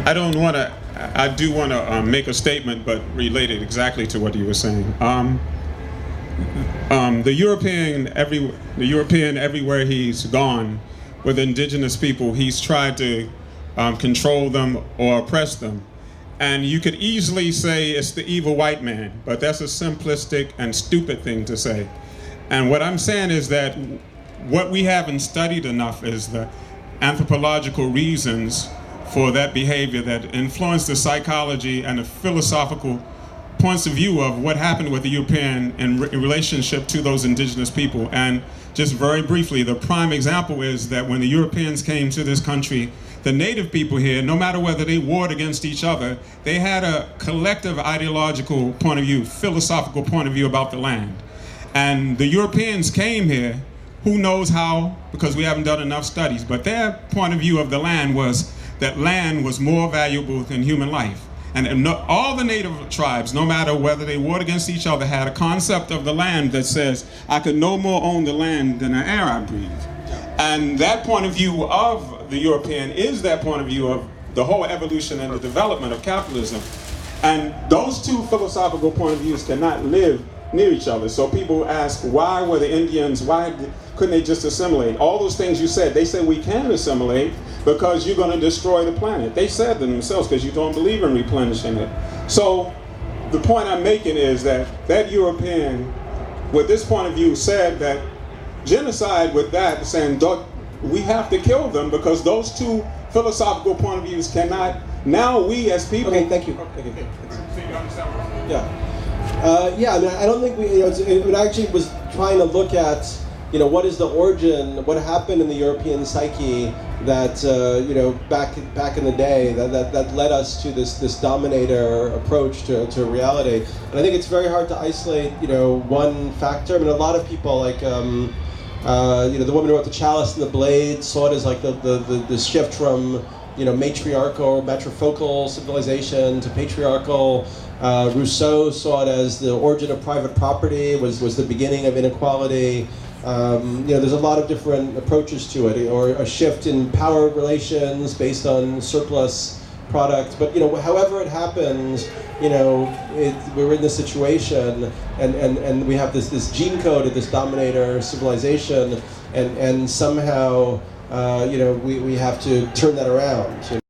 I don't want to. I do want to make a statement, but related exactly to what you were saying. The European everywhere he's gone with indigenous people, he's tried to control them or oppress them. And you could easily say it's the evil white man, but that's a simplistic and stupid thing to say. And what I'm saying is that what we haven't studied enough is the anthropological reasons for that behavior that influence the psychology and the philosophical points of view of what happened with the European in relationship to those indigenous people. And just very briefly, the prime example is that when the Europeans came to this country, the native people here, no matter whether they warred against each other, they had a collective ideological point of view, philosophical point of view about the land. And the Europeans came here, who knows how, because we haven't done enough studies, but their point of view of the land was that land was more valuable than human life. And all the native tribes, no matter whether they warred against each other, had a concept of the land that says, I could no more own the land than the air I breathe. And that point of view of the European is that point of view of the whole evolution and the development of capitalism. And those two philosophical point of views cannot live near each other. So people ask, why were the Indians, why couldn't they just assimilate? All those things you said, they said we can assimilate because you're going to destroy the planet. They said them themselves because you don't believe in replenishing it. So the point I'm making is that that European, with this point of view, said that genocide with that, saying we have to kill them because those two philosophical point of views cannot, now we as people... Okay, thank you. Okay. So you understand? Yeah. Yeah, I mean, I don't think it actually was trying to look at, what is the origin, what happened in the European psyche that, back in the day that led us to this dominator approach to reality. And I think it's very hard to isolate, one factor. I mean, a lot of people, like, the woman who wrote The Chalice and the Blade saw it as like the shift from, matriarchal, matrifocal civilization to patriarchal. Rousseau saw it as the origin of private property, was the beginning of inequality. There's a lot of different approaches to it, or a shift in power relations based on surplus product. But however it happens, we're in this situation, and we have this gene code of this dominator civilization, and somehow we have to turn that around.